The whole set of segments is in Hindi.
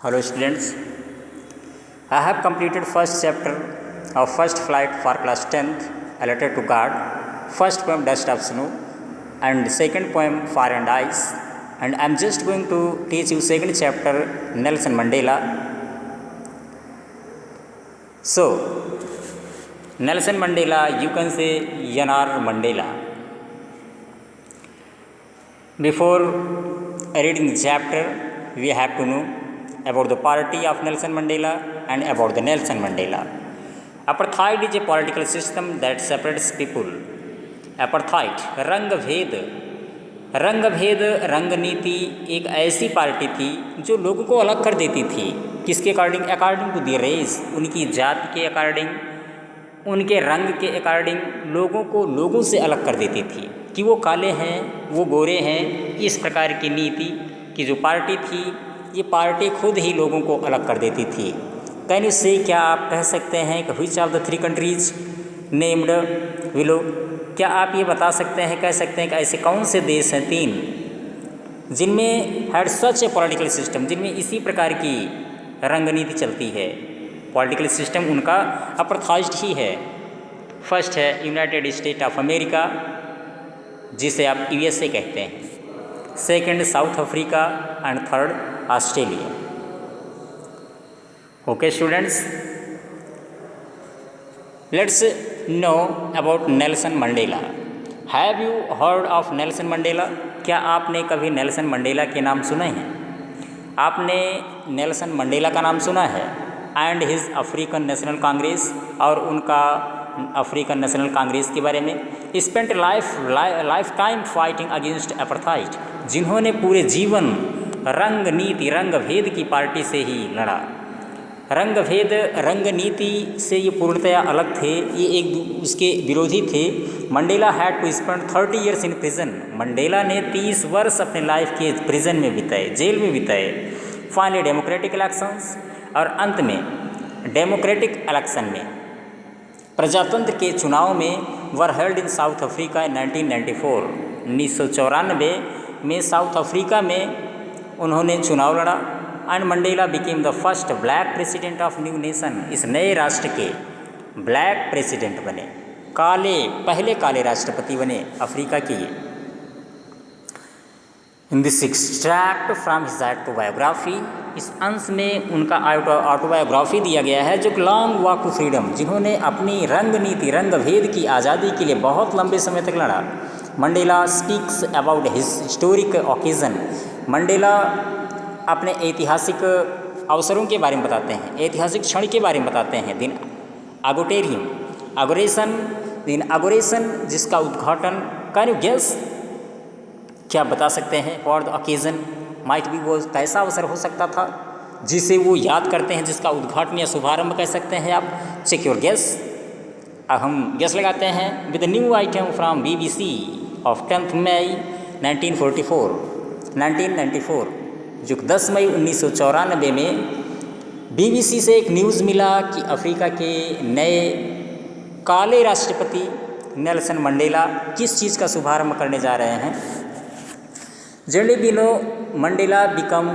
Hello students, I have completed first chapter of first flight for class 10th, A Letter to God, first poem Dust of Snow and second poem Fire and Ice, and I am just going to teach you second chapter Nelson Mandela. So, Nelson Mandela, you can say Yanar Mandela. Before reading the chapter, we have to know about the party of Nelson Mandela and about the Nelson Mandela. Apartheid is a political system that separates people. Apartheid, रंग भेद रंग नीति एक ऐसी पार्टी थी जो लोगों को अलग कर देती थी। किसके अकॉर्डिंग टू द रेस, उनकी जाति के अकॉर्डिंग, उनके रंग के अकॉर्डिंग लोगों को लोगों से अलग कर देती थी कि वो काले हैं, वो गोरे हैं। इस प्रकार की नीति की जो पार्टी थी, ये पार्टी खुद ही लोगों को अलग कर देती थी। कैन यू से, क्या आप कह सकते हैं कि which of the three countries named willow, क्या आप ये बता सकते हैं, कह सकते हैं कि ऐसे कौन से देश हैं तीन जिनमें had such A political system, जिनमें इसी प्रकार की रंग नीति चलती है। पॉलिटिकल सिस्टम उनका अपार्थाइड ही है। फर्स्ट है यूनाइटेड स्टेट ऑफ अमेरिका, जिसे आप यूएसए कहते हैं। Second south Africa and third Australia. Okay students, let's know about Nelson Mandela. Have you heard of Nelson Mandela? क्या आपने कभी नेल्सन मंडेला के नाम सुने हैं? आपने नेल्सन मंडेला का नाम सुना है? And his African national Congress, और उनका अफ्रीकन नेशनल कांग्रेस के बारे में। Spent life time fighting against apartheid, जिन्होंने पूरे जीवन रंग नीति रंग भेद की पार्टी से ही लड़ा। रंग भेद रंग नीति से ये पूर्णतया अलग थे, ये एक उसके विरोधी थे। Mandela had to spend 30 years in prison. Mandela ने 30 वर्ष अपने लाइफ के प्रिजन में बिताए, जेल में बिताए। फाइनली डेमोक्रेटिक इलेक्शंस, और अंत में डेमोक्रेटिक इलेक्शन में प्रजातंत्र के चुनाव में were held in south Africa in 1994। 1994 में साउथ अफ्रीका में उन्होंने चुनाव लड़ा। And Mandela became the first black president of new nation, इस नए राष्ट्र के ब्लैक प्रेसिडेंट बने, पहले काले राष्ट्रपति बने अफ्रीका के। In this extract from his autobiography, इस अंश में उनका ऑटोबायोग्राफी दिया गया है, जो लॉन्ग वॉक टू फ्रीडम, जिन्होंने अपनी रंग नीति रंग भेद की आज़ादी के लिए बहुत लंबे समय तक लड़ा। Mandela speaks about his historic occasion. Mandela अपने ऐतिहासिक अवसरों के बारे में बताते हैं, ऐतिहासिक क्षण के बारे में बताते हैं। दिन अगोरेशन, जिसका उद्घाटन, कैन यू गेस, क्या बता सकते हैं? For the occasion might be, वो कैसा अवसर हो सकता था जिसे वो याद करते हैं, जिसका उद्घाटन या शुभारंभ कह सकते हैं आप? Check your guess. अब हम गेस लगाते हैं with new item from BBC of 10 May 1994, जो 10 मई 1994 में BBC से एक न्यूज़ मिला कि अफ्रीका के नए काले राष्ट्रपति नेल्सन मंडेला किस चीज़ का शुभारंभ करने जा रहे हैं। Generally we know Mandela become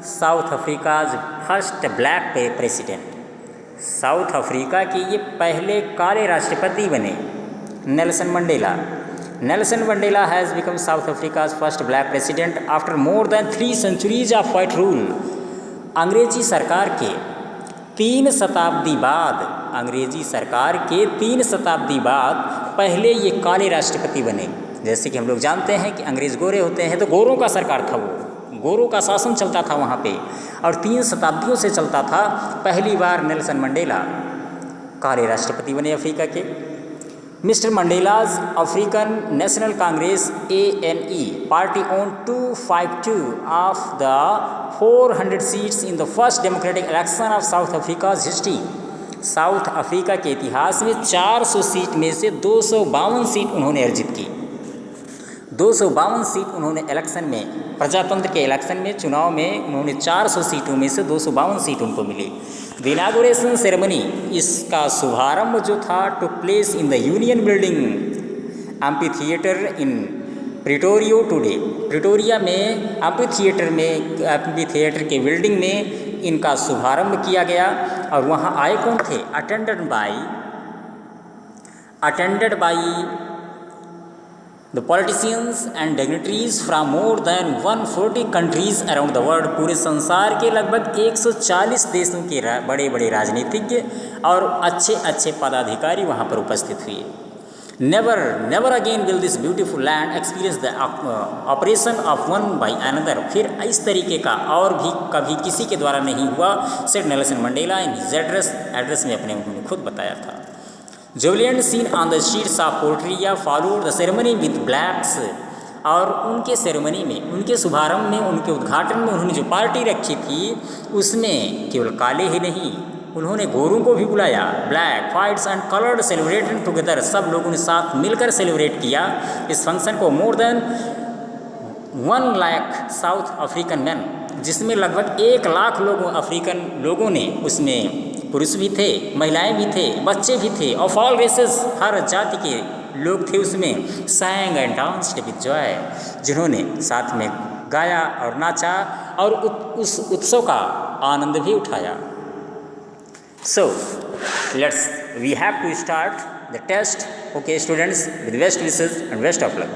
South Africa's first black president. South Africa के ये पहले काले राष्ट्रपति बने Nelson Mandela. Nelson Mandela has become South Africa's first black president after more than 3 centuries of white rule. अंग्रेजी सरकार के 3 शताब्दी बाद, अंग्रेजी सरकार के 3 शताब्दी बाद पहले ये काले राष्ट्रपति बने। जैसे कि हम लोग जानते हैं कि अंग्रेज़ गोरे होते हैं, तो गोरों का सरकार था, वो गोरों का शासन चलता था वहाँ पे, और 3 शताब्दियों से चलता था। पहली बार नेल्सन मंडेला काले राष्ट्रपति बने अफ्रीका के। Mister Mandela's African national Congress ANE party own 252 of the 400 seats in the first democratic election of south Africa's history. South Africa के इतिहास में 400 सीट में से 252 सीट उन्होंने अर्जित की। 252 सीट उन्होंने इलेक्शन में, प्रजातंत्र के इलेक्शन में, चुनाव में उन्होंने 400 सीटों में से 252 सीट उनको मिली। द इनागुरेशन सेरेमनी, इसका शुभारंभ जो था, took place in the Union Building amphitheatre in Pretoria today. Pretoria में एम्पी थिएटर के बिल्डिंग में इनका शुभारंभ किया गया। और वहाँ आए कौन थे? Attended by the politicians and dignitaries from more than 140 countries around the world. पूरे संसार के लगभग 140 देशों के बड़े बड़े राजनीतिज्ञ और अच्छे अच्छे पदाधिकारी वहाँ पर उपस्थित हुए। Never again will this beautiful land experience the operation of one by another. फिर इस तरीके का और भी कभी किसी के द्वारा नहीं हुआ, said Nelson Mandela in his address में अपने उन्होंने खुद बताया था। Jubilant scene on the streets of Pretoria followed the ceremony with blacks. और उनके सेरेमनी में, उनके शुभारंभ में, उनके उद्घाटन में उन्होंने जो पार्टी रखी थी उसमें केवल काले ही नहीं, उन्होंने गोरों को भी बुलाया। Black, whites and coloured celebrated together. सब लोगों ने साथ मिलकर सेलिब्रेट किया इस फंक्शन को। More than 1 lakh south African man, जिसमें लगभग 1 लाख अफ्रीकन लोगों ने, उसमें पुरुष भी थे, महिलाएं भी थे, बच्चे भी थे, ऑफ ऑल रेसेस, हर जाति के लोग थे उसमें। सैंग एंड डांस्ड विद जॉय, जिन्होंने साथ में गाया और नाचा और उस उत्सव का आनंद भी उठाया। So we have to start the test. Okay students, with best wishes and best of luck.